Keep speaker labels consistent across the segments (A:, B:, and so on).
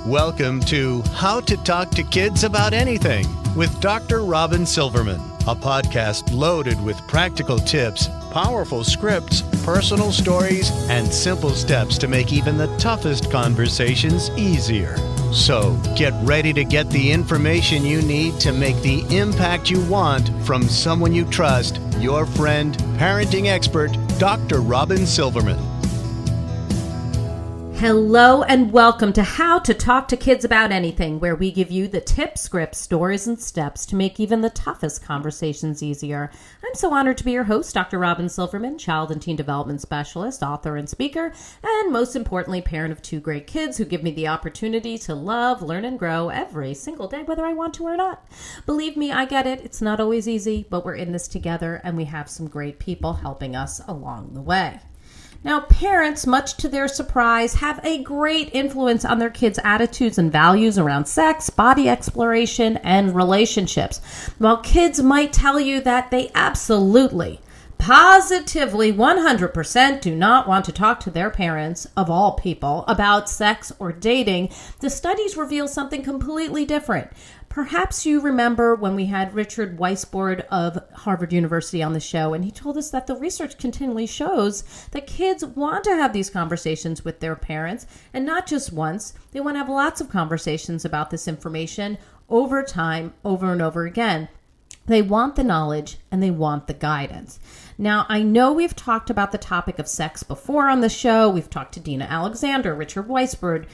A: Welcome to How to Talk to Kids About Anything with Dr. Robyn Silverman, a podcast loaded with practical tips, powerful scripts, personal stories, and simple steps to make even the toughest conversations easier. So get ready to get the information you need to make the impact you want from someone you trust, your friend, parenting expert, Dr. Robyn Silverman.
B: Hello and welcome to How to Talk to Kids About Anything, where we give you the tips, scripts, stories, and steps to make even the toughest conversations easier. I'm so honored to be your host, Dr. Robyn Silverman, child and teen development specialist, author, and speaker, and most importantly, parent of two great kids who give me the opportunity to love, learn, and grow every single day, whether I want to or not. Believe me, I get it. It's not always easy, but we're in this together, and we have some great people helping us along the way. Now, parents, much to their surprise, have a great influence on their kids' attitudes and values around sex, body exploration, and relationships. While kids might tell you that they absolutely, positively, 100% do not want to talk to their parents, of all people, about sex or dating, the studies reveal something completely different. Perhaps you remember when we had Richard Weissbourd of Harvard University on the show, and he told us that the research continually shows that kids want to have these conversations with their parents, and not just once. They want to have lots of conversations about this information over time, over and over again. They want the knowledge and they want the guidance. Now, I know we've talked about the topic of sex before on the show. We've talked to Dina Alexander, Richard Weissbourd,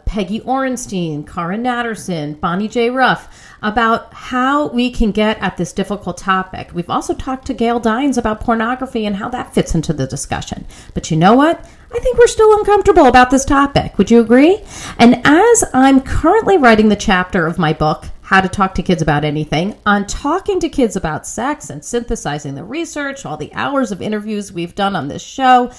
B: Peggy Orenstein, Cara Natterson, Bonnie J. Ruff, about how we can get at this difficult topic. We've also talked to Gail Dines about pornography and how that fits into the discussion. But you know what? I think we're still uncomfortable about this topic. Would you agree? And as I'm currently writing the chapter of my book, How to Talk to Kids About Anything, on talking to kids about sex and synthesizing the research, all the hours of interviews we've done on this show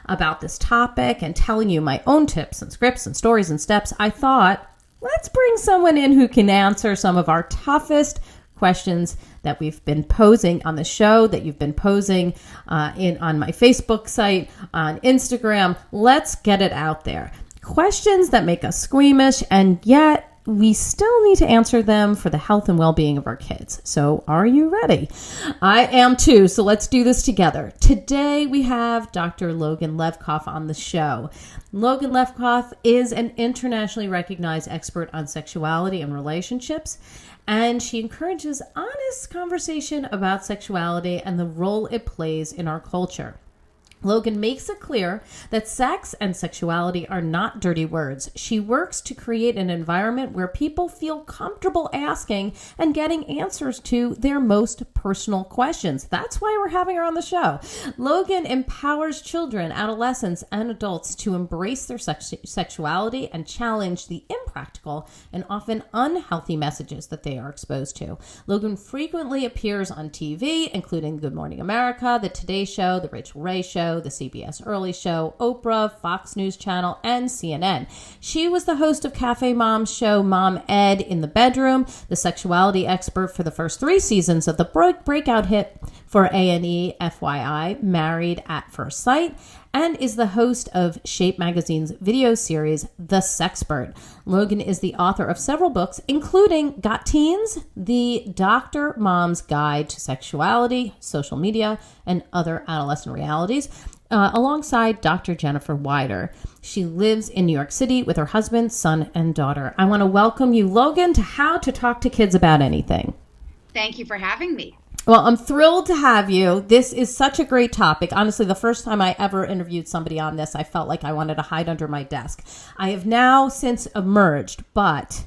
B: about this topic, and telling you my own tips and scripts and stories and steps, I thought, let's bring someone in who can answer some of our toughest questions that we've been posing on the show, that you've been posing on my Facebook site, on Instagram. Let's get it out there. Questions that make us squeamish, and yet we still need to answer them for the health and well-being of our kids. So are you ready? I am too, so let's do this together. Today we have Dr. Logan Levkoff on the show. Logan Levkoff is an internationally recognized expert on sexuality and relationships, and she encourages honest conversation about sexuality and the role it plays in our culture. Logan makes it clear that sex and sexuality are not dirty words. She works to create an environment where people feel comfortable asking and getting answers to their most personal questions. That's why we're having her on the show. Logan empowers children, adolescents, and adults to embrace their sexuality and challenge the impractical and often unhealthy messages that they are exposed to. Logan frequently appears on TV, including Good Morning America, The Today Show, The Rachel Ray Show, the CBS Early Show, Oprah, Fox News Channel, and CNN. She was the host of Cafe Mom's show Mom Ed in the Bedroom, the sexuality expert for the first 3 seasons of the breakout hit for A&E, FYI, Married at First Sight, and is the host of Shape Magazine's video series, The Sexpert. Logan is the author of several books, including Got Teens, The Dr. Mom's Guide to Sexuality, Social Media, and Other Adolescent Realities, alongside Dr. Jennifer Wider. She lives in New York City with her husband, son, and daughter. I want to welcome you, Logan, to How to Talk to Kids About Anything.
C: Thank you for having me.
B: Well, I'm thrilled to have you. This is such a great topic. Honestly, the first time I ever interviewed somebody on this, I felt like I wanted to hide under my desk. I have now since emerged, but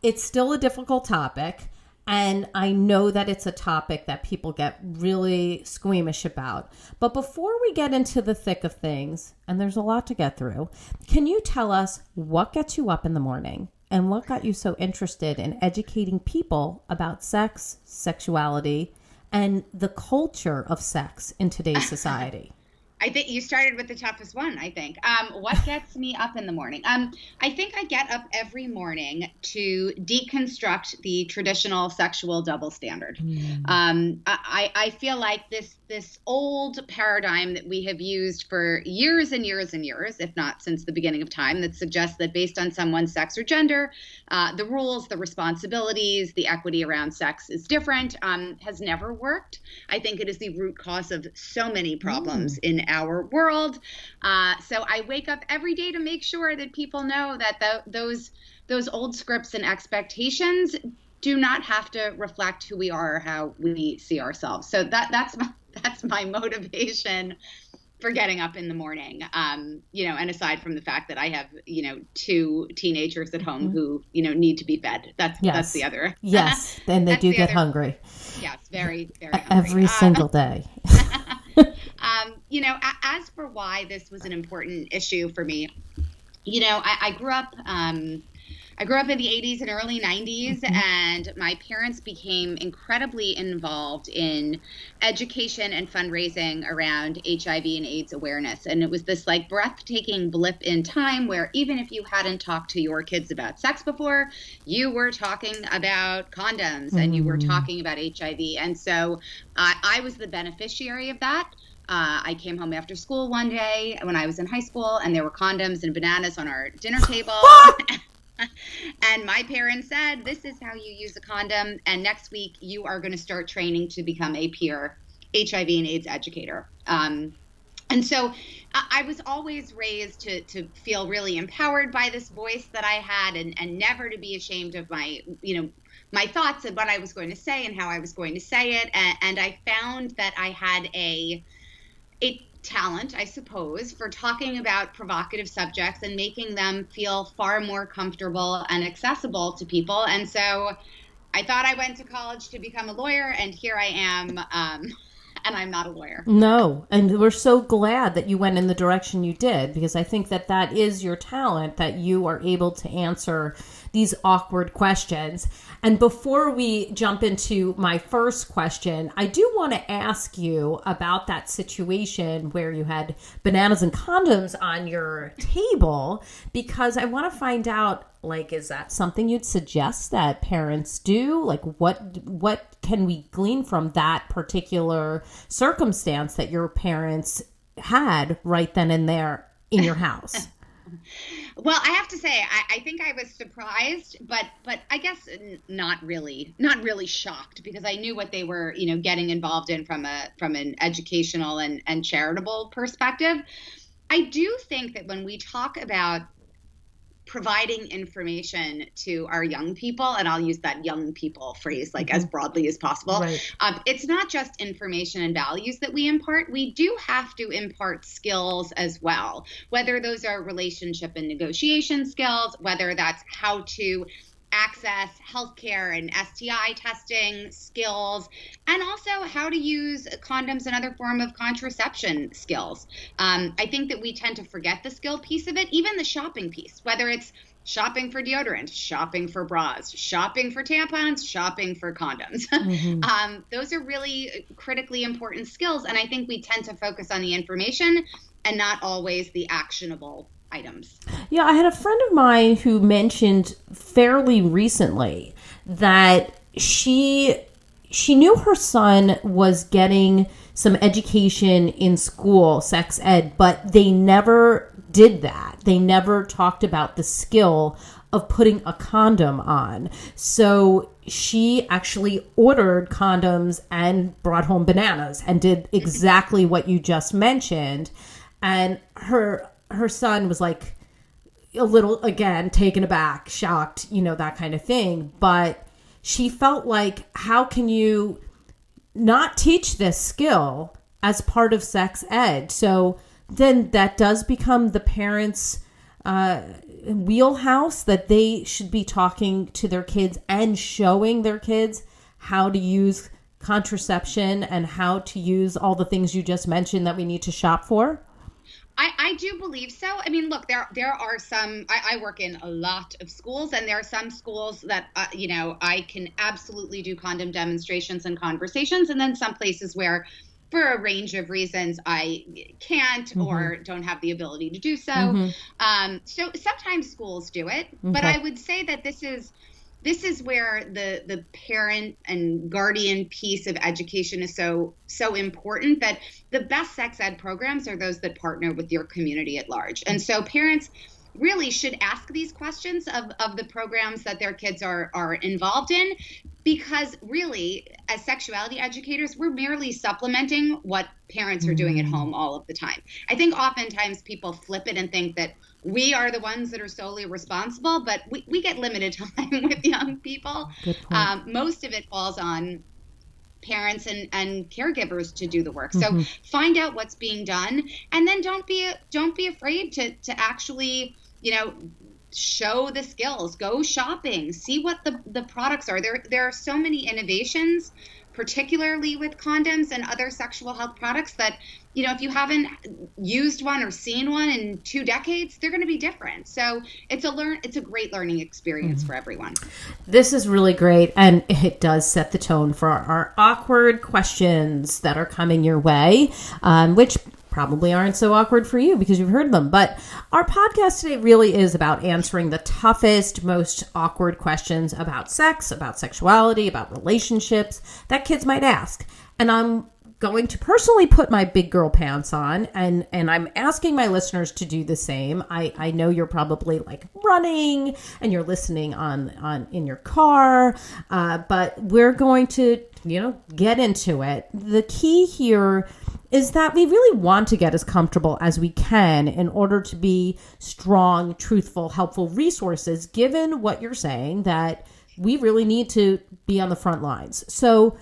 B: it's still a difficult topic. And I know that it's a topic that people get really squeamish about. But before we get into the thick of things, and there's a lot to get through, can you tell us what gets you up in the morning? And what got you so interested in educating people about sex, sexuality, and the culture of sex in today's society?
C: I think you started with the toughest one, I think. What gets me up in the morning? I think I get up every morning to deconstruct the traditional sexual double standard. I feel like this old paradigm that we have used for years and years and years, if not since the beginning of time, that suggests that based on someone's sex or gender, the rules, the responsibilities, the equity around sex is different, has never worked. I think it is the root cause of so many problems in our world. So I wake up every day to make sure that people know that those old scripts and expectations do not have to reflect who we are or how we see ourselves. So that's my motivation for getting up in the morning. And aside from the fact that I have, 2 teenagers at home who, need to be fed. That's the other.
B: Yes. And they do get hungry.
C: Yes. Very, very hungry.
B: Every single day.
C: As for why this was an important issue for me, I grew up in the 80s and early 90s, and my parents became incredibly involved in education and fundraising around HIV and AIDS awareness. And it was this breathtaking blip in time where even if you hadn't talked to your kids about sex before, you were talking about condoms and you were talking about HIV. And so I was the beneficiary of that. I came home after school one day when I was in high school, and there were condoms and bananas on our dinner table. And my parents said, this is how you use a condom. And next week, you are going to start training to become a peer HIV and AIDS educator. And so I was always raised to feel really empowered by this voice that I had, and never to be ashamed of my thoughts and what I was going to say and how I was going to say it. And I found that I had a talent, I suppose, for talking about provocative subjects and making them feel far more comfortable and accessible to people. And so I thought I went to college to become a lawyer, and here I am, and I'm not a lawyer.
B: No, and we're so glad that you went in the direction you did, because I think that is your talent, that you are able to answer these awkward questions. And before we jump into my first question, I do want to ask you about that situation where you had bananas and condoms on your table, because I want to find out, is that something you'd suggest that parents do? What can we glean from that particular circumstance that your parents had right then and there in your house?
C: Well, I have to say, I think I was surprised, but I guess not really shocked, because I knew what they were, getting involved in from an educational and charitable perspective. I do think that when we talk about providing information to our young people, and I'll use that young people phrase as broadly as possible. Right. It's not just information and values that we impart. We do have to impart skills as well, whether those are relationship and negotiation skills, whether that's how to access healthcare and STI testing skills, and also how to use condoms and other form of contraception skills. I think that we tend to forget the skill piece of it, even the shopping piece, whether it's shopping for deodorant, shopping for bras, shopping for tampons, shopping for condoms. Those are really critically important skills. And I think we tend to focus on the information and not always the actionable items.
B: Yeah, I had a friend of mine who mentioned fairly recently that she knew her son was getting some education in school, sex ed, but they never did that. They never talked about the skill of putting a condom on. So she actually ordered condoms and brought home bananas and did exactly what you just mentioned. And her son was a little, again, taken aback, shocked, that kind of thing. But she felt how can you not teach this skill as part of sex ed? So then that does become the parents' wheelhouse, that they should be talking to their kids and showing their kids how to use contraception and how to use all the things you just mentioned that we need to shop for.
C: I do believe so. I mean, look, there are some, I work in a lot of schools, and there are some schools that, I can absolutely do condom demonstrations and conversations. And then some places where for a range of reasons, I can't or don't have the ability to do so. So sometimes schools do it, but I would say that this is where the parent and guardian piece of education is so important, that the best sex ed programs are those that partner with your community at large. And so parents really should ask these questions of the programs that their kids are involved in, because really, as sexuality educators, we're merely supplementing what parents are doing at home all of the time. I think oftentimes people flip it and think that we are the ones that are solely responsible, but we get limited time with young people. Most of it falls on parents and caregivers to do the work. So find out what's being done, and then don't be afraid to actually, show the skills, go shopping, see what the products are. There are so many innovations, particularly with condoms and other sexual health products, that, if you haven't used one or seen one in 2 decades, they're going to be different. So it's a great learning experience for everyone.
B: This is really great, and it does set the tone for our awkward questions that are coming your way, which probably aren't so awkward for you because you've heard them. But our podcast today really is about answering the toughest, most awkward questions about sex, about sexuality, about relationships that kids might ask. And I'm going to personally put my big girl pants on, and I'm asking my listeners to do the same. I know you're probably like running and you're listening on in your car, but we're going to, get into it. The key here is that we really want to get as comfortable as we can in order to be strong, truthful, helpful resources, given what you're saying, that we really need to be on the front lines. So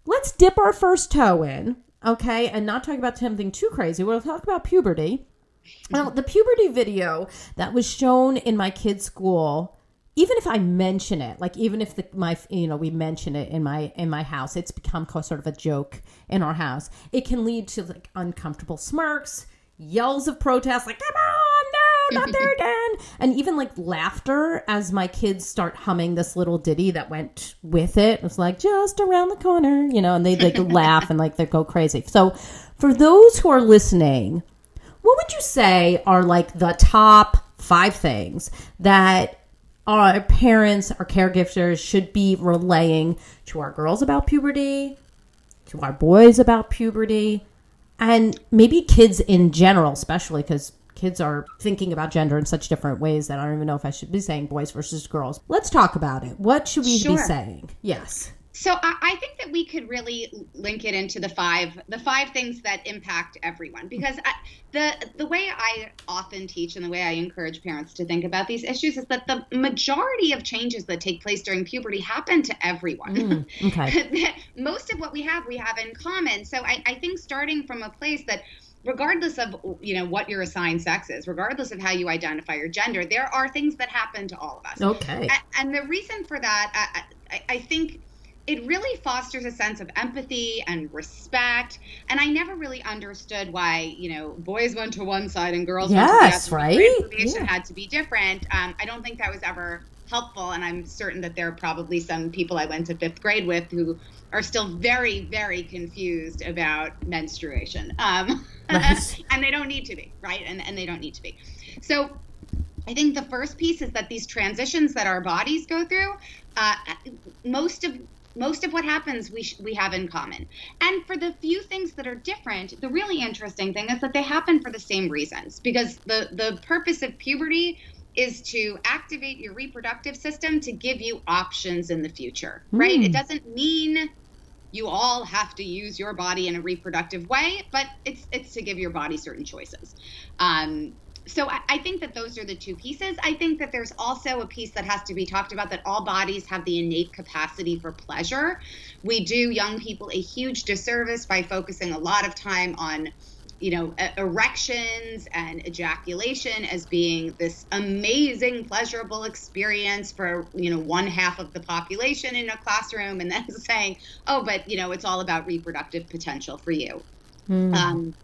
B: let's dip our first toe in, okay, and not talk about something too crazy. We'll talk about puberty. Now, the puberty video that was shown in my kids' school, even if I mention it, like even if we mention it in my house, it's become sort of a joke in our house. It can lead to like uncomfortable smirks, yells of protest, like "Come on, no, not there again," and even like laughter as my kids start humming this little ditty that went with it. It was like "just around the corner," and they like laugh and like they go crazy. So, for those who are listening, what would you say are like the top 5 things that our parents, our caregivers should be relaying to our girls about puberty, to our boys about puberty, and maybe kids in general, especially because kids are thinking about gender in such different ways that I don't even know if I should be saying boys versus girls. Let's talk about it. What should we be saying? Yes.
C: So I think that we could really link it into the five things that impact everyone, because the way I often teach and the way I encourage parents to think about these issues is that the majority of changes that take place during puberty happen to everyone. Okay. Most of what we have in common. So I think starting from a place that, regardless of what your assigned sex is, regardless of how you identify your gender, there are things that happen to all of us.
B: Okay.
C: And the reason for that, I think it really fosters a sense of empathy and respect. And I never really understood why, boys went to one side and girls went to the other.
B: Right?
C: Information had to be different. I don't think that was ever helpful. And I'm certain that there are probably some people I went to 5th grade with who are still very, very confused about menstruation. And they don't need to be, right? And they don't need to be. So I think the first piece is that these transitions that our bodies go through, most of what happens we have in common. And for the few things that are different, the really interesting thing is that they happen for the same reasons, because the purpose of puberty is to activate your reproductive system to give you options in the future, right? It doesn't mean you all have to use your body in a reproductive way, but it's to give your body certain choices. So I think that those are the 2 pieces. I think that there's also a piece that has to be talked about, that all bodies have the innate capacity for pleasure. We do young people a huge disservice by focusing a lot of time on, erections and ejaculation as being this amazing, pleasurable experience for, one half of the population in a classroom, and then saying, oh, but, it's all about reproductive potential for you. The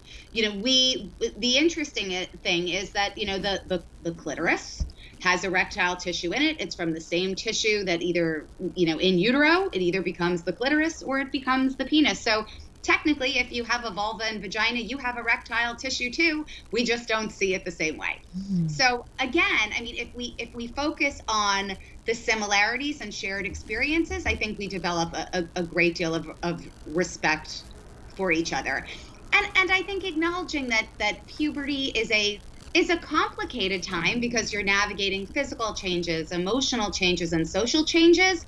C: interesting thing is that, the clitoris has erectile tissue in it. It's from the same tissue that either, in utero, it either becomes the clitoris or it becomes the penis. So technically, if you have a vulva and vagina, you have erectile tissue too. We just don't see it the same way. So again, I mean, if we focus on the similarities and shared experiences, I think we develop a great deal of respect for each other. And I think acknowledging that puberty is a complicated time because you're navigating physical changes, emotional changes, and social changes.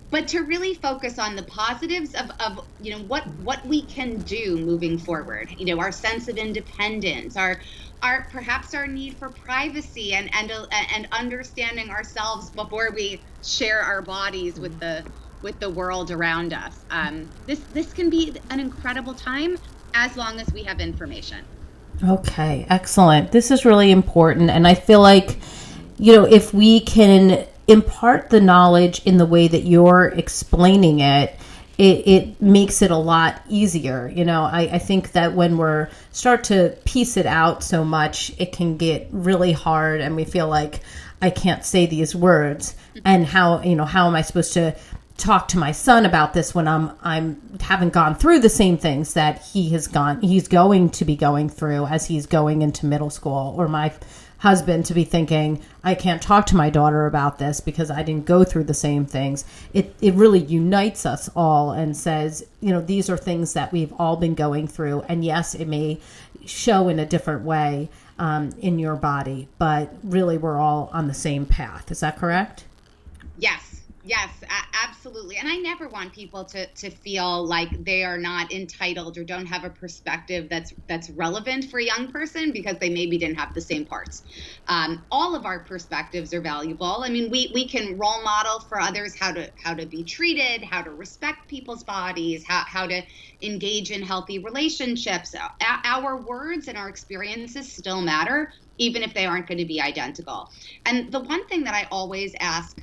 C: But to really focus on the positives of what we can do moving forward, our sense of independence, our perhaps our need for privacy and understanding ourselves before we share our bodies with the world around us. This can be an incredible time as long as we have information.
B: Okay, excellent. This is really important, and I feel like if we can impart the knowledge in the way that you're explaining it, it makes it a lot easier. I think that when we're start to piece it out so much, it can get really hard and we feel like I can't say these words. And how am I supposed to talk to my son about this when I'm haven't gone through the same things that he's going to be going through as he's going into middle school, or my husband to be thinking, I can't talk to my daughter about this because I didn't go through the same things. It really unites us all and says, these are things that we've all been going through. And yes, it may show in a different way in your body, but really we're all on the same path. Is that correct?
C: Yes, absolutely. And I never want people to feel like they are not entitled or don't have a perspective that's relevant for a young person because they maybe didn't have the same parts. All of our perspectives are valuable. I mean, we can role model for others how to be treated, how to respect people's bodies, how to engage in healthy relationships. Our words and our experiences still matter, even if they aren't going to be identical. And the one thing that I always ask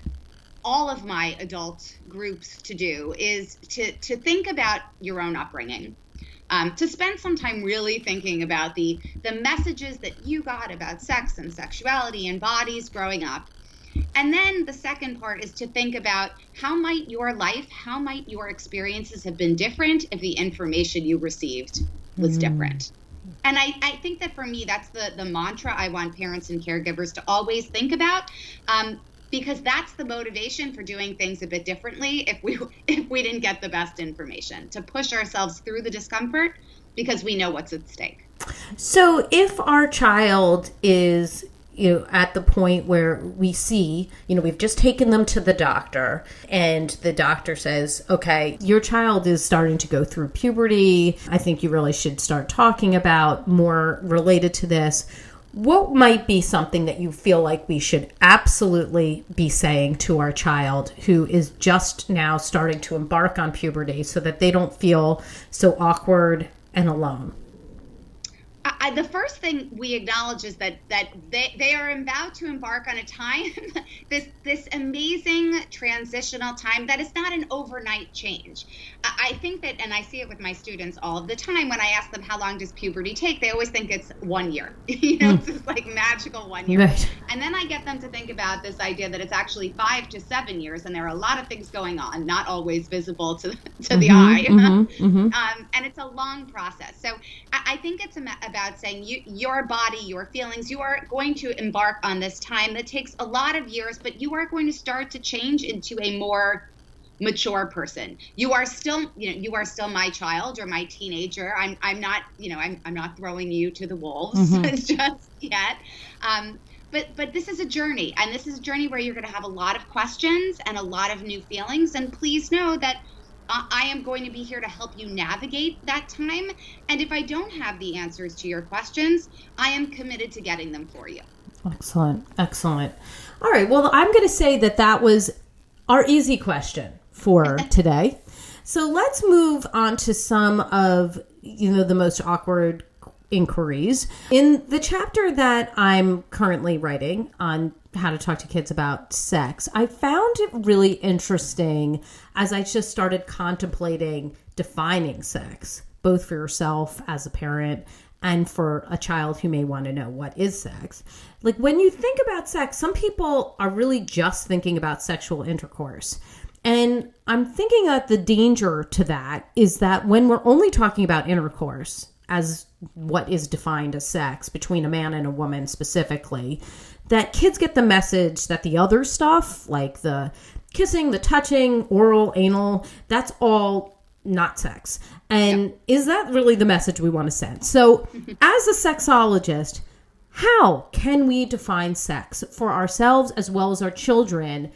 C: all of my adult groups to do is to think about your own upbringing, to spend some time really thinking about the messages that you got about sex and sexuality and bodies growing up. And then the second part is to think about how might your experiences have been different if the information you received was different. And I think that for me, that's the mantra I want parents and caregivers to always think about. Because that's the motivation for doing things a bit differently if we didn't get the best information, to push ourselves through the discomfort because we know what's at stake.
B: So if our child is at the point where we see, we've just taken them to the doctor and the doctor says, okay, your child is starting to go through puberty. I think you really should start talking about more related to this. What might be something that you feel like we should absolutely be saying to our child who is just now starting to embark on puberty so that they don't feel so awkward and alone?
C: The first thing we acknowledge is that they are about to embark on a time, this amazing transitional time that is not an overnight change. I think that, and I see it with my students all of the time, when I ask them how long does puberty take, they always think it's 1 year. It's this like magical 1 year.
B: Right.
C: And then I get them to think about this idea that it's actually 5 to 7 years, and there are a lot of things going on, not always visible to the eye. And it's a long process. So I think it's about saying your body, your feelings, you are going to embark on this time that takes a lot of years, but you are going to start to change into a more mature person. You are still my child or my teenager. I'm not throwing you to the wolves just yet. But this is a journey, and this is a journey where you're going to have a lot of questions and a lot of new feelings. And please know that I am going to be here to help you navigate that time. And if I don't have the answers to your questions, I am committed to getting them for you.
B: Excellent. All right. Well, I'm going to say that was our easy question for today. So let's move on to some of, the most awkward inquiries. In the chapter that I'm currently writing on how to talk to kids about sex, I found it really interesting as I just started contemplating defining sex, both for yourself as a parent and for a child who may want to know what is sex. Like when you think about sex, some people are really just thinking about sexual intercourse. And I'm thinking that the danger to that is that when we're only talking about intercourse as what is defined as sex between a man and a woman specifically, that kids get the message that the other stuff, like the kissing, the touching, oral, anal, that's all not sex. And is that really the message we want to send? So as a sexologist, how can we define sex for ourselves as well as our children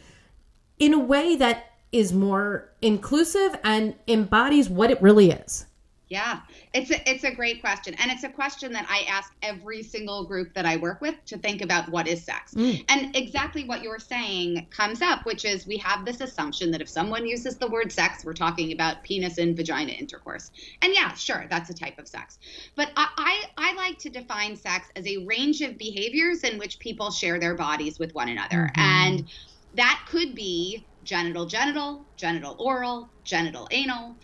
B: in a way that is more inclusive and embodies what it really is?
C: Yeah, it's a great question. And it's a question that I ask every single group that I work with to think about what is sex. And exactly what you're saying comes up, which is we have this assumption that if someone uses the word sex, we're talking about penis and vagina intercourse. And yeah, sure, that's a type of sex. But I like to define sex as a range of behaviors in which people share their bodies with one another. And that could be genital, genital oral, genital anal.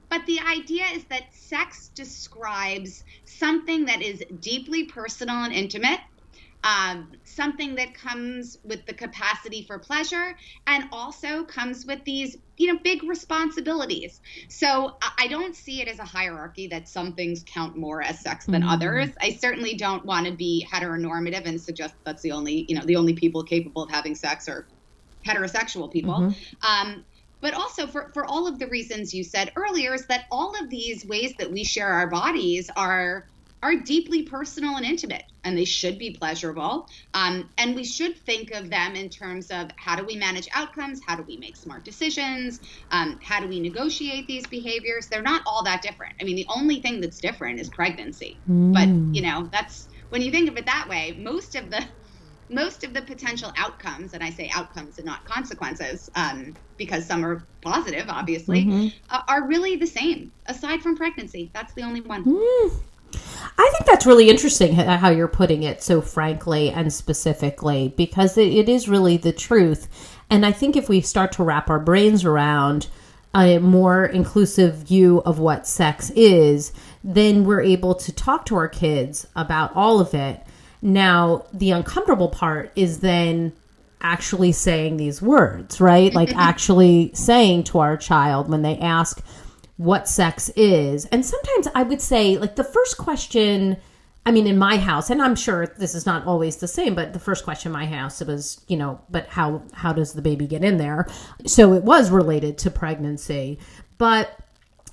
C: But the idea is that sex describes something that is deeply personal and intimate, something that comes with the capacity for pleasure and also comes with these, big responsibilities. So I don't see it as a hierarchy that some things count more as sex than others. I certainly don't want to be heteronormative and suggest that's the only people capable of having sex are heterosexual people. But also for all of the reasons you said earlier is that all of these ways that we share our bodies are deeply personal and intimate, and they should be pleasurable. And we should think of them in terms of how do we manage outcomes? How do we make smart decisions? How do we negotiate these behaviors? They're not all that different. I mean, the only thing that's different is pregnancy. But, that's when you think of it that way, most of the potential outcomes, and I say outcomes and not consequences, because some are positive, obviously, are really the same. Aside from pregnancy, that's the only one.
B: I think that's really interesting how you're putting it so frankly and specifically, because it is really the truth. And I think if we start to wrap our brains around a more inclusive view of what sex is, then we're able to talk to our kids about all of it. Now, the uncomfortable part is then actually saying these words, right? Like actually saying to our child when they ask what sex is. And sometimes I would say, like, the first question, I mean, in my house, and I'm sure this is not always the same, but the first question in my house was, but how does the baby get in there? So it was related to pregnancy. But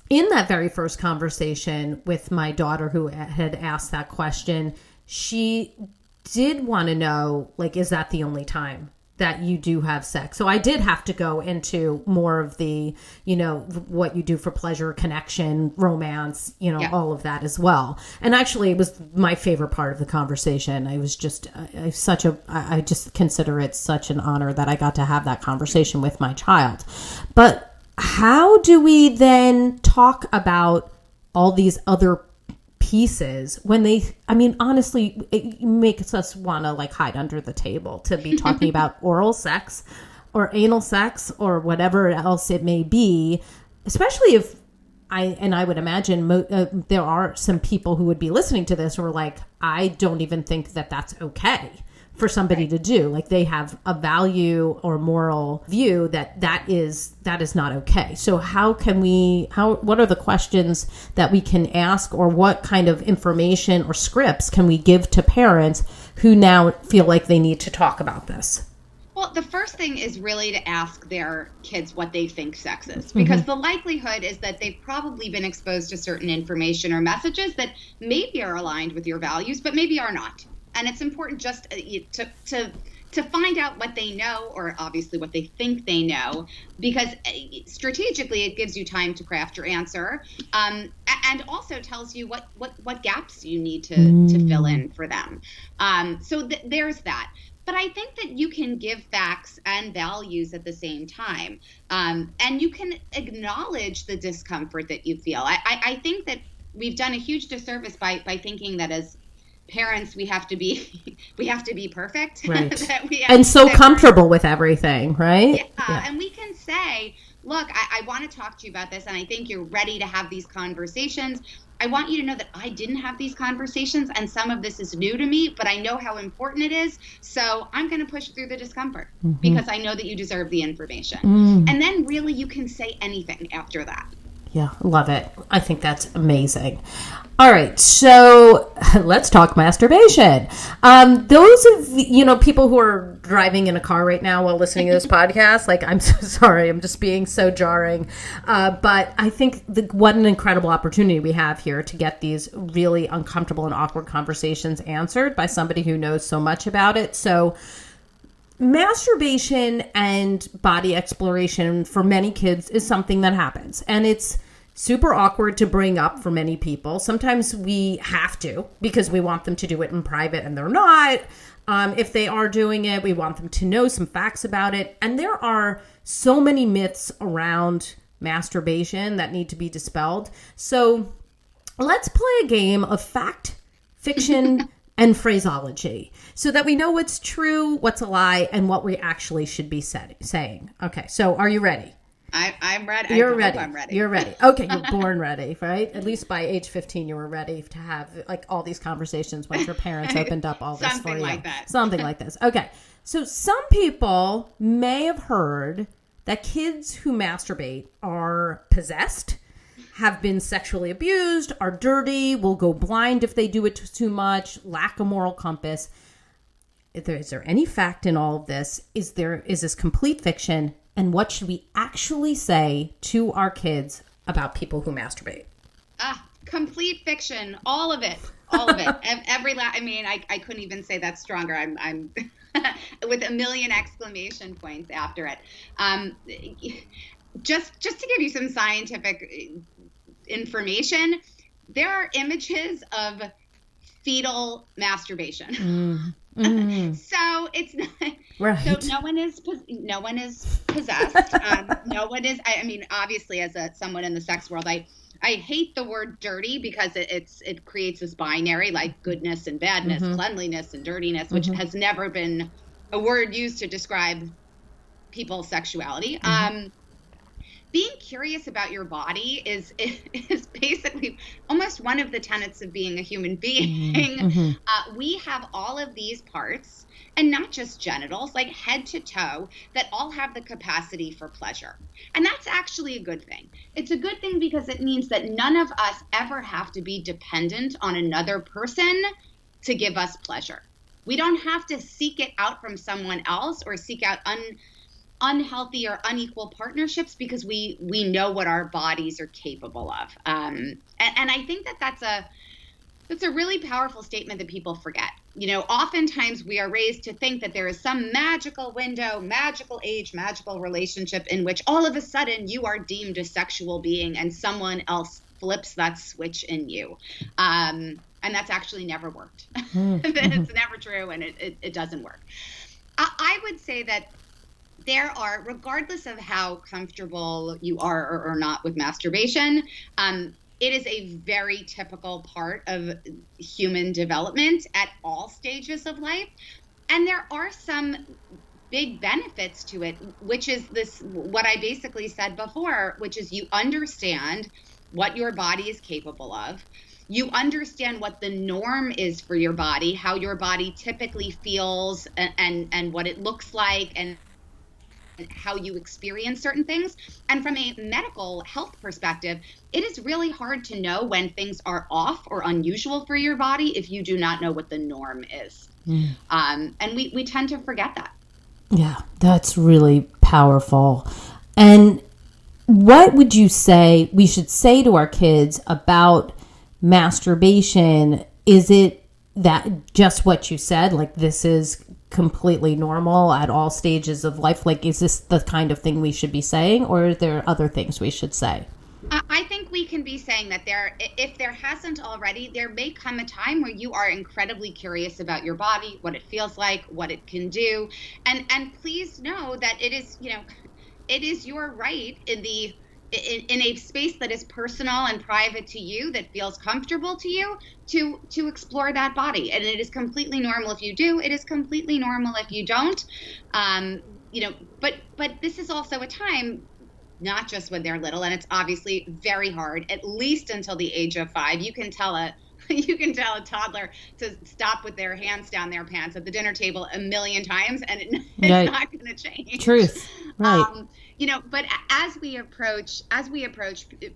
B: in that very first conversation with my daughter who had asked that question, she did want to know, like, is that the only time that you do have sex? So I did have to go into more of the, what you do for pleasure, connection, romance, all of that as well. And actually it was my favorite part of the conversation. I was just, I just consider it such an honor that I got to have that conversation with my child. But how do we then talk about all these other pieces when honestly, it makes us want to like hide under the table to be talking about oral sex or anal sex or whatever else it may be, especially if I would imagine there are some people who would be listening to this who are like, I don't even think that that's okay for somebody to do. Like, they have a value or moral view that is not okay. So what are the questions that we can ask, or what kind of information or scripts can we give to parents who now feel like they need to talk about this?
C: Well, the first thing is really to ask their kids what they think sex is, because the likelihood is that they've probably been exposed to certain information or messages that maybe are aligned with your values, but maybe are not. And it's important just to find out what they know, or obviously what they think they know, because strategically it gives you time to craft your answer, and also tells you what gaps you need to fill in for them. So there's that. But I think that you can give facts and values at the same time, and you can acknowledge the discomfort that you feel. I think that we've done a huge disservice by thinking that as parents we have to be perfect,
B: right? And so comfortable with everything, right?
C: Yeah. And we can say, look, I want to talk to you about this, and I think you're ready to have these conversations. I want you to know that I didn't have these conversations, and some of this is new to me, but I know how important it is. So I'm going to push through the discomfort because I know that you deserve the information. And then really you can say anything after that.
B: Yeah, love it. I think that's amazing. All right, so let's talk masturbation. Those of people who are driving in a car right now while listening to this podcast, like, I'm so sorry, I'm just being so jarring. But I think what an incredible opportunity we have here to get these really uncomfortable and awkward conversations answered by somebody who knows so much about it. So masturbation and body exploration for many kids is something that happens, and it's super awkward to bring up for many people. Sometimes we have to because we want them to do it in private and they're not. If they are doing it, we want them to know some facts about it. And there are so many myths around masturbation that need to be dispelled. So let's play a game of fact, fiction, and phraseology so that we know what's true, what's a lie, and what we actually should be saying. Okay, so are you ready?
C: I'm ready.
B: You're ready.
C: I'm ready.
B: You're ready. Okay, you're born ready, right? At least by age 15, you were ready to have like all these conversations once your parents opened up all this for you.
C: Something like that.
B: Something like this. Okay, so some people may have heard that kids who masturbate are possessed, have been sexually abused, are dirty, will go blind if they do it too much, lack a moral compass. Is there any fact in all of this? Is this complete fiction? And what should we actually say to our kids about people who masturbate?
C: Complete fiction. All of it. All of it. I couldn't even say that stronger. I'm with a million exclamation points after it. Just to give you some scientific information, there are images of fetal masturbation. So it's not right. So no one is possessed. No one is. I mean, obviously, as someone in the sex world, I hate the word dirty because it creates this binary like goodness and badness, cleanliness and dirtiness, which has never been a word used to describe people's sexuality. Being curious about your body is basically almost one of the tenets of being a human being. We have all of these parts, and not just genitals, like head to toe, that all have the capacity for pleasure. And that's actually a good thing. It's a good thing because it means that none of us ever have to be dependent on another person to give us pleasure. We don't have to seek it out from someone else or seek out unhealthy or unequal partnerships because we know what our bodies are capable of. And I think that's a really powerful statement that people forget. Oftentimes we are raised to think that there is some magical window, magical age, magical relationship in which all of a sudden you are deemed a sexual being and someone else flips that switch in you. And that's actually never worked. It's never true, and it doesn't work. I would say that there are, regardless of how comfortable you are or not with masturbation, it is a very typical part of human development at all stages of life. And there are some big benefits to it, which is what I basically said before, which is you understand what your body is capable of. You understand what the norm is for your body, how your body typically feels and what it looks like and how you experience certain things. And from a medical health perspective, it is really hard to know when things are off or unusual for your body if you do not know what the norm is. And we tend to forget that.
B: Yeah, that's really powerful. And what would you say we should say to our kids about masturbation? Is it that just what you said, like this is completely normal at all stages of life? Like, is this the kind of thing we should be saying, or are there other things we should say?
C: I think we can be saying that if there hasn't already, there may come a time where you are incredibly curious about your body, what it feels like, what it can do. And please know that it is your right in a space that is personal and private to you, that feels comfortable to you, to explore that body. And it is completely normal if you do. It is completely normal if you don't. But this is also a time not just when they're little. And it's obviously very hard, at least until the age of 5. You can tell a toddler to stop with their hands down their pants at the dinner table a million times, and it's
B: right.
C: not going to change.
B: Truth. Right.
C: But as we approach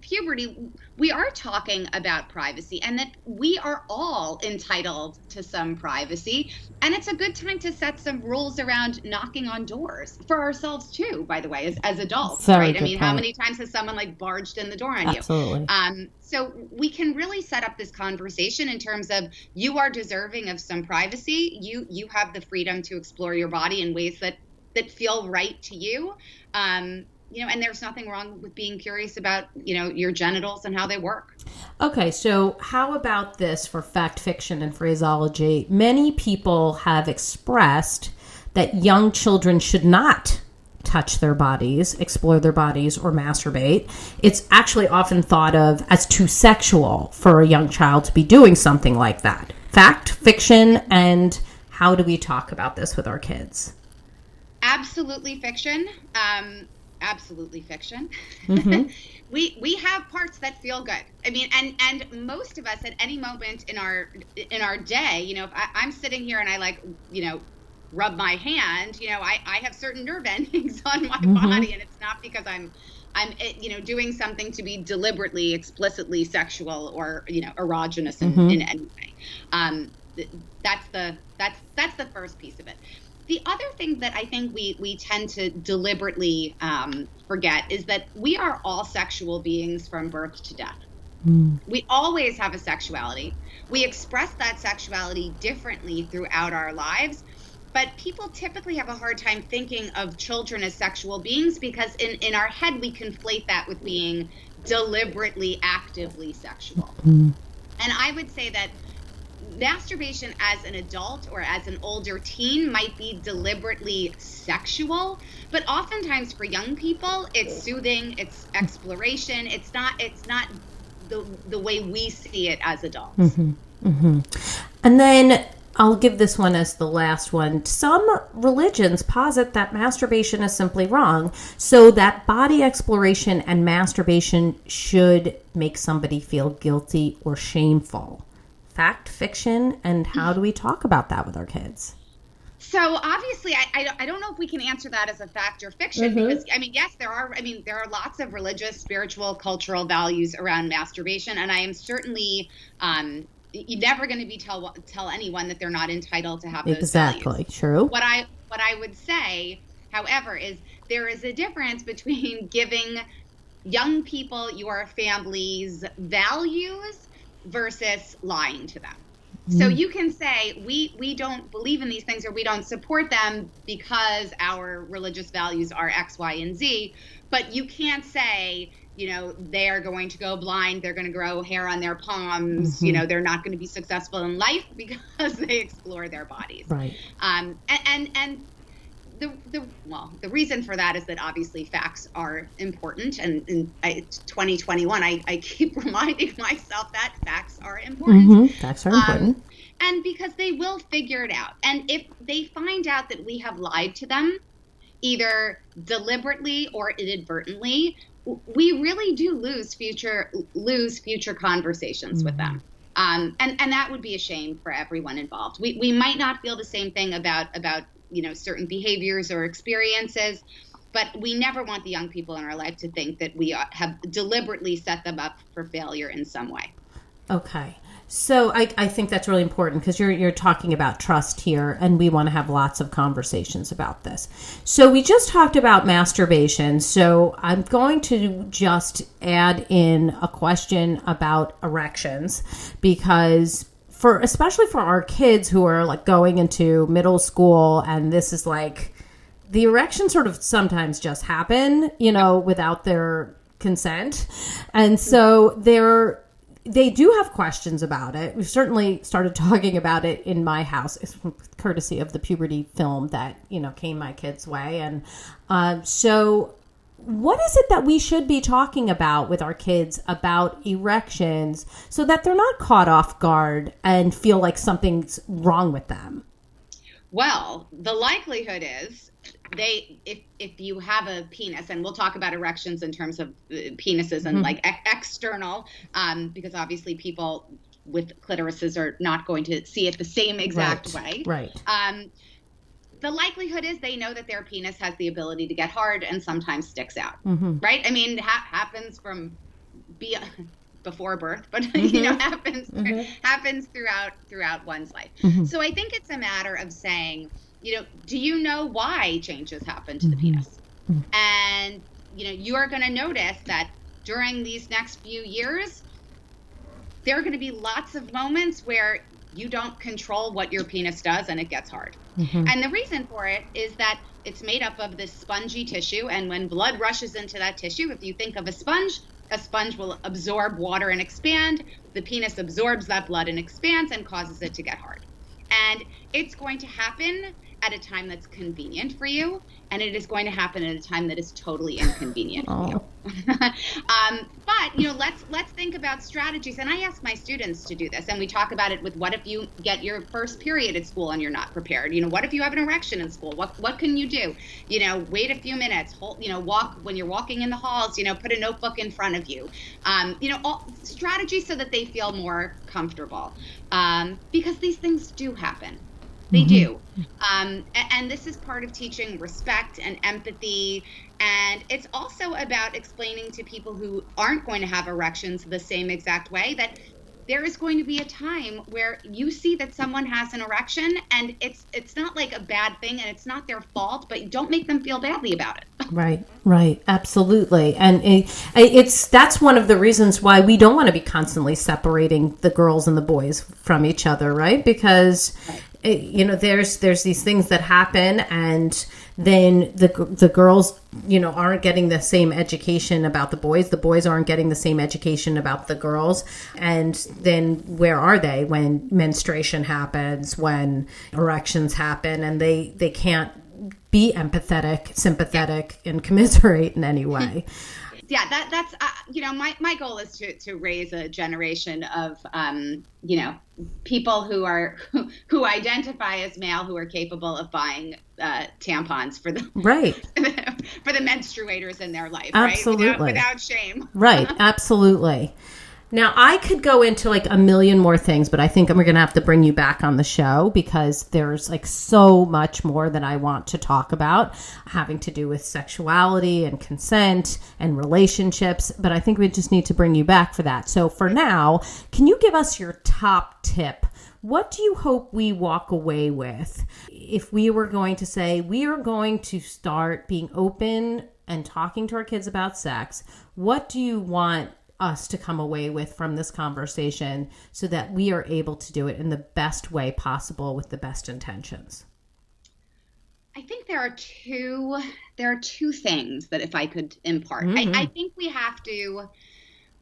C: puberty, we are talking about privacy, and that we are all entitled to some privacy. And it's a good time to set some rules around knocking on doors for ourselves too, by the way, as adults, right? I mean, how many times has someone barged in the door on you?
B: Absolutely.
C: So we can really set up this conversation in terms of, you are deserving of some privacy. You have the freedom to explore your body in ways that feel right to you. And there's nothing wrong with being curious about, your genitals and how they work.
B: Okay, so how about this for fact, fiction, and phraseology? Many people have expressed that young children should not touch their bodies, explore their bodies, or masturbate. It's actually often thought of as too sexual for a young child to be doing something like that. Fact, fiction, and how do we talk about this with our kids?
C: Absolutely fiction. Absolutely fiction.
B: Mm-hmm.
C: We have parts that feel good. I mean, and most of us at any moment in our day, if I'm sitting here and I rub my hand, I have certain nerve endings on my body, and it's not because I'm doing something to be deliberately, explicitly sexual or erogenous in any way. That's the first piece of it. The other thing that I think we tend to deliberately forget is that we are all sexual beings from birth to death. We always have a sexuality. We express that sexuality differently throughout our lives, but people typically have a hard time thinking of children as sexual beings because in our head we conflate that with being deliberately, actively sexual. And I would say that masturbation as an adult or as an older teen might be deliberately sexual, but oftentimes for young people, it's soothing, it's exploration. It's not the way we see it as adults.
B: And then I'll give this one as the last one. Some religions posit that masturbation is simply wrong, so that body exploration and masturbation should make somebody feel guilty or shameful. Fact, fiction, and how do we talk about that with our kids?
C: So obviously, I don't know if we can answer that as a fact or fiction because yes, there are lots of religious, spiritual, cultural values around masturbation, and I am certainly you're never going to be tell anyone that they're not entitled to have those values.
B: True.
C: What I would say, however, is there is a difference between giving young people, your family's values, versus lying to them. So you can say, we don't believe in these things or we don't support them because our religious values are X, Y, and Z, but you can't say, they are going to go blind, they're going to grow hair on their palms, they're not going to be successful in life because they explore their bodies.
B: Right.
C: And the reason for that is that obviously facts are important, and in 2021 I keep reminding myself that facts are important.
B: Facts are important.
C: And because they will figure it out, and if they find out that we have lied to them either deliberately or inadvertently, we really do lose future conversations with them. And that would be a shame for everyone involved. We might not feel the same thing about certain behaviors or experiences, but we never want the young people in our life to think that we have deliberately set them up for failure in some way.
B: Okay. So I think that's really important because you're talking about trust here, and we want to have lots of conversations about this. So we just talked about masturbation. So I'm going to just add in a question about erections because especially for our kids who are going into middle school, and this is the erections sort of sometimes just happen, without their consent. And so they do have questions about it. We've certainly started talking about it in my house, courtesy of the puberty film that, came my kids' way. And so what is it that we should be talking about with our kids about erections so that they're not caught off guard and feel like something's wrong with them?
C: Well, the likelihood is, if you have a penis, and we'll talk about erections in terms of penises and like external, because obviously people with clitorises are not going to see it the same exact way.
B: Right.
C: The likelihood is they know that their penis has the ability to get hard and sometimes sticks out. Right. I mean, happens from before birth, but happens throughout one's life. So I think it's a matter of saying, do you know why changes happen to the penis? And you are going to notice that during these next few years, there are going to be lots of moments where you don't control what your penis does and it gets hard. And the reason for it is that it's made up of this spongy tissue, and when blood rushes into that tissue, if you think of a sponge will absorb water and expand. The penis absorbs that blood and expands and causes it to get hard. And it's going to happen at a time that's convenient for you, and it is going to happen at a time that is totally inconvenient for you. But let's think about strategies. And I ask my students to do this, and we talk about it with, what if you get your first period at school and you're not prepared? What if you have an erection in school? What can you do? Wait a few minutes. Walk when you're walking in the halls. Put a notebook in front of you. All strategies so that they feel more comfortable, because these things do happen. They do. And this is part of teaching respect and empathy. And it's also about explaining to people who aren't going to have erections the same exact way that there is going to be a time where you see that someone has an erection, and it's not like a bad thing and it's not their fault, but don't make them feel badly about it. Right.
B: Absolutely. And that's one of the reasons why we don't want to be constantly separating the girls and the boys from each other, right? Because there's these things that happen, and then the girls, aren't getting the same education about the boys aren't getting the same education about the girls. And then where are they when menstruation happens, when erections happen, and they can't be empathetic, sympathetic, and commiserate in any way.
C: Yeah, that's my goal is to raise a generation of people who identify as male, who are capable of buying tampons for the for the menstruators in their life.
B: Absolutely.
C: Right? Without shame.
B: Right. Absolutely. Now, I could go into like a million more things, but I think we're going to have to bring you back on the show, because there's like so much more that I want to talk about, having to do with sexuality and consent and relationships. But I think we just need to bring you back for that. So for now, can you give us your top tip? What do you hope we walk away with if we were going to say we are going to start being open and talking to our kids about sex? What do you want us to come away with from this conversation so that we are able to do it in the best way possible with the best intentions?
C: I think there are two things that if I could impart. I think we have to,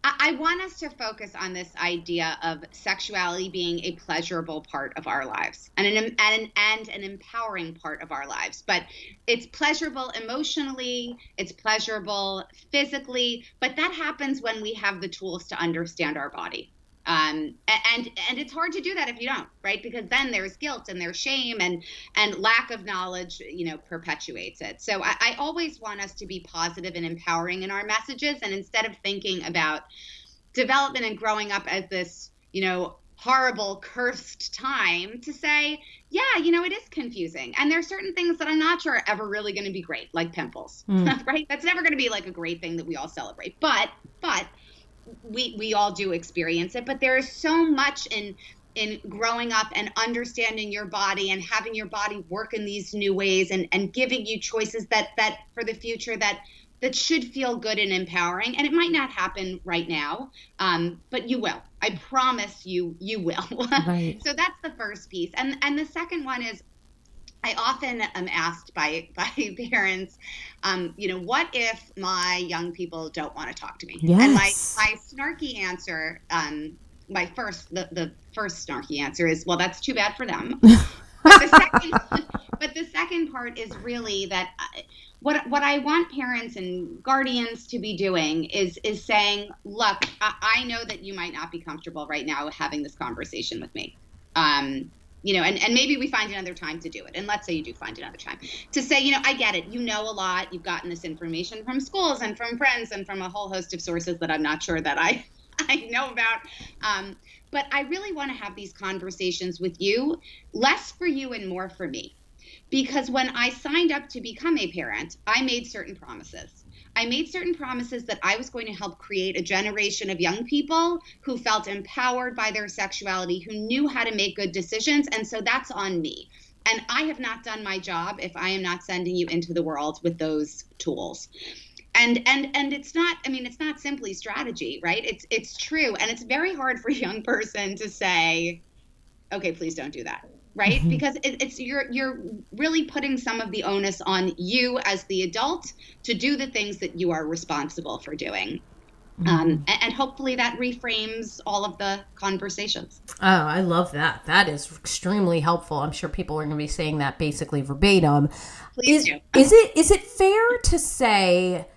C: I want us to focus on this idea of sexuality being a pleasurable part of our lives and an empowering part of our lives. But it's pleasurable emotionally, it's pleasurable physically, but that happens when we have the tools to understand our body. And it's hard to do that if you don't, right? Because then there's guilt and there's shame, and lack of knowledge, perpetuates it. So I always want us to be positive and empowering in our messages. And instead of thinking about development and growing up as this, horrible, cursed time, to say, yeah, it is confusing. And there's certain things that I'm not sure are ever really going to be great, like pimples, right? That's never going to be like a great thing that we all celebrate. But we all do experience it, but there is so much in growing up and understanding your body and having your body work in these new ways and giving you choices that for the future that should feel good and empowering. And it might not happen right now, but you will. I promise you will. Right. So that's the first piece. And the second one is, I often am asked by parents, what if my young people don't want to talk to me?
B: Yes.
C: And my snarky answer, the first snarky answer is, well, that's too bad for them. But the second part is really that what I want parents and guardians to be doing is saying, look, I know that you might not be comfortable right now having this conversation with me. and maybe we find another time to do it. And let's say you do find another time to say, I get it. You know a lot. You've gotten this information from schools and from friends and from a whole host of sources that I'm not sure that I know about. But I really want to have these conversations with you, less for you and more for me. Because when I signed up to become a parent, I made certain promises. I made certain promises that I was going to help create a generation of young people who felt empowered by their sexuality, who knew how to make good decisions. And so that's on me. And I have not done my job if I am not sending you into the world with those tools. And it's not simply strategy, right? It's true. And it's very hard for a young person to say, okay, please don't do that. Right? Mm-hmm. Because you're really putting some of the onus on you as the adult to do the things that you are responsible for doing. Mm-hmm. And hopefully that reframes all of the conversations.
B: Oh, I love that. That is extremely helpful. I'm sure people are going to be saying that basically verbatim.
C: Please do.
B: Is it fair to say,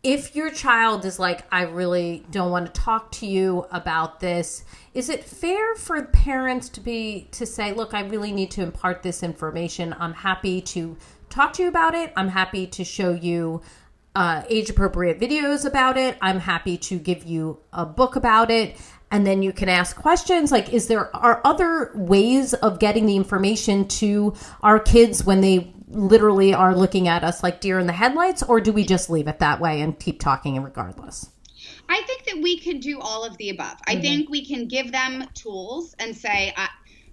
B: if your child is like, I really don't want to talk to you about this, is it fair for parents to say, look, I really need to impart this information. I'm happy to talk to you about it. I'm happy to show you age-appropriate videos about it. I'm happy to give you a book about it. And then you can ask questions. Like, are other ways of getting the information to our kids when they literally are looking at us like deer in the headlights, or do we just leave it that way and keep talking regardless?
C: I think that we can do all of the above. Mm-hmm. I think we can give them tools and say,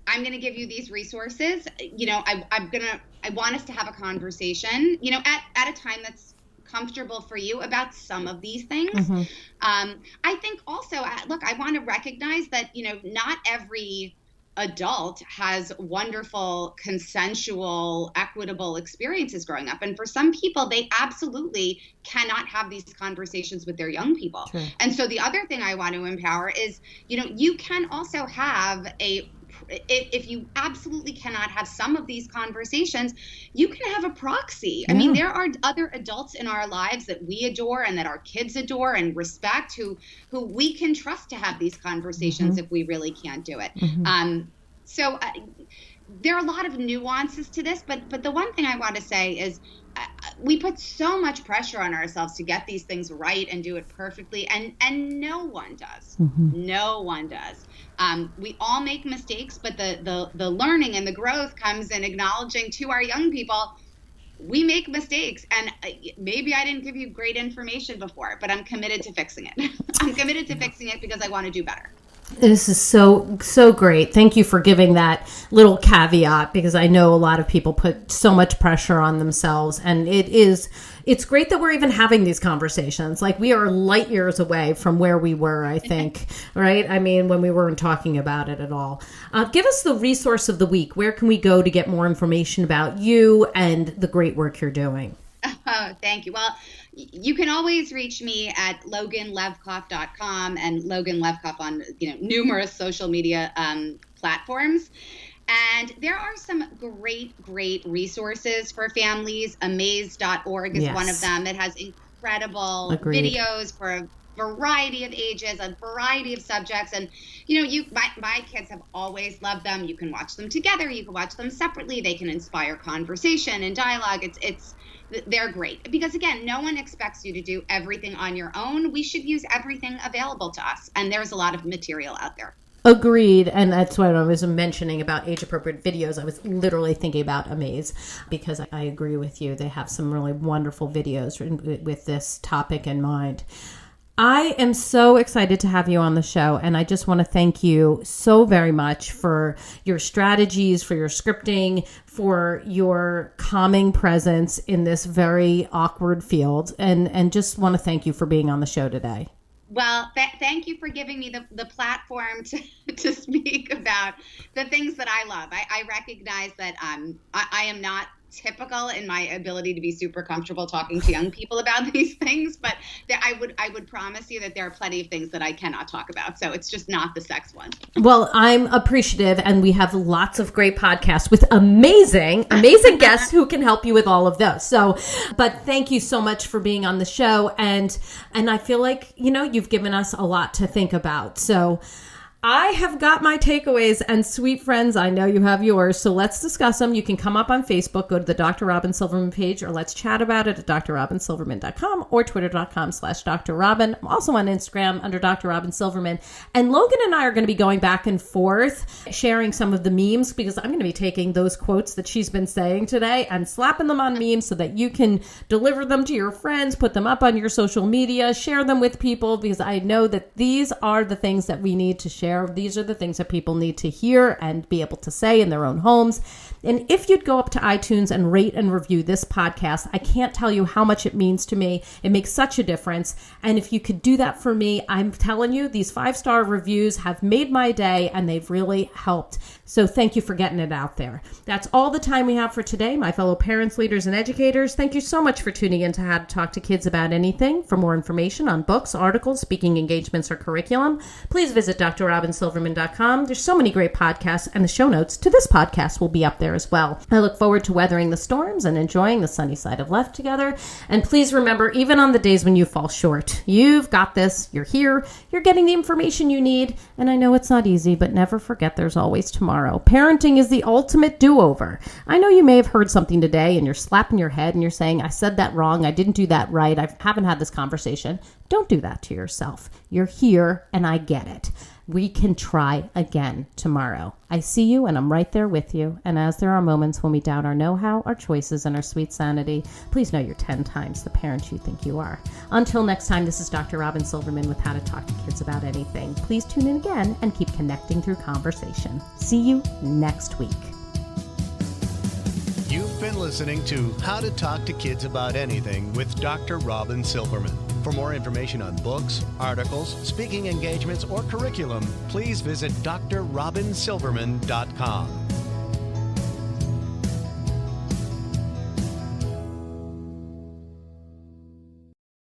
C: I'm going to give you these resources. I want us to have a conversation, at a time that's comfortable for you about some of these things. Mm-hmm. I think also, look, I want to recognize that, not every adult has wonderful, consensual, equitable experiences growing up. And for some people, they absolutely cannot have these conversations with their young people. Sure. And so the other thing I want to empower is, you can also have if you absolutely cannot have some of these conversations, you can have a proxy. I mean, there are other adults in our lives that we adore and that our kids adore and respect who we can trust to have these conversations if we really can't do it. So there are a lot of nuances to this, but the one thing I want to say is we put so much pressure on ourselves to get these things right and do it perfectly, and no one does. No one does. We all make mistakes, but the learning and the growth comes in acknowledging to our young people, we make mistakes, and maybe I didn't give you great information before, but I'm committed to fixing it. I'm committed to fixing it because I want to do better.
B: This is so great. Thank you for giving that little caveat, because I know a lot of people put so much pressure on themselves, and it's great that we're even having these conversations. Like, we are light years away from where we were, I think, right? I mean, when we weren't talking about it at all. Give us the resource of the week. Where can we go to get more information about you and the great work you're doing?
C: Oh, thank you. Well, you can always reach me at loganlevkoff.com and Logan Levkoff on numerous social media platforms. And there are some great resources for families. Amaze.org is one of them. It has incredible videos for a variety of ages, a variety of subjects. And, my kids have always loved them. You can watch them together. You can watch them separately. They can inspire conversation and dialogue. They're great because, again, no one expects you to do everything on your own. We should use everything available to us. And there's a lot of material out there.
B: Agreed. And that's what I was mentioning about age-appropriate videos. I was literally thinking about Amaze, because I agree with you. They have some really wonderful videos with this topic in mind. I am so excited to have you on the show, and I just want to thank you so very much for your strategies, for your scripting, for your calming presence in this very awkward field, and just want to thank you for being on the show today.
C: Well, thank you for giving me the platform to speak about the things that I love. I recognize that I am not typical in my ability to be super comfortable talking to young people about these things, but I would promise you that there are plenty of things that I cannot talk about. So it's just not the sex one.
B: Well, I'm appreciative, and we have lots of great podcasts with amazing guests who can help you with all of those. So, but thank you so much for being on the show, and I feel like you've given us a lot to think about. So, I have got my takeaways, and sweet friends, I know you have yours, so let's discuss them. You can come up on Facebook, go to the Dr. Robyn Silverman page, or let's chat about it at drrobynsilverman.com or twitter.com/Dr. Robyn. I'm also on Instagram under Dr. Robyn Silverman. And Logan and I are going to be going back and forth, sharing some of the memes, because I'm going to be taking those quotes that she's been saying today and slapping them on memes so that you can deliver them to your friends, put them up on your social media, share them with people, because I know that these are the things that we need to share. These are the things that people need to hear and be able to say in their own homes. And if you'd go up to iTunes and rate and review this podcast, I can't tell you how much it means to me. It makes such a difference. And if you could do that for me, I'm telling you, these 5-star reviews have made my day and they've really helped. So thank you for getting it out there. That's all the time we have for today, my fellow parents, leaders, and educators. Thank you so much for tuning in to How to Talk to Kids About Anything. For more information on books, articles, speaking engagements, or curriculum, please visit drrobynsilverman.com. There's so many great podcasts, and the show notes to this podcast will be up there as well. I look forward to weathering the storms and enjoying the sunny side of life together. And please remember, even on the days when you fall short, you've got this, you're here, you're getting the information you need. And I know it's not easy, but never forget there's always tomorrow. Parenting is the ultimate do-over. I know you may have heard something today and you're slapping your head and you're saying, I said that wrong, I didn't do that right, I haven't had this conversation. Don't do that to yourself. You're here and I get it. We can try again tomorrow. I see you and I'm right there with you. And as there are moments when we doubt our know-how, our choices, and our sweet sanity, please know you're 10 times the parent you think you are. Until next time, this is Dr. Robyn Silverman with How to Talk to Kids About Anything. Please tune in again and keep connecting through conversation. See you next week.
A: You've been listening to How to Talk to Kids About Anything with Dr. Robyn Silverman. For more information on books, articles, speaking engagements, or curriculum, please visit drrobynsilverman.com.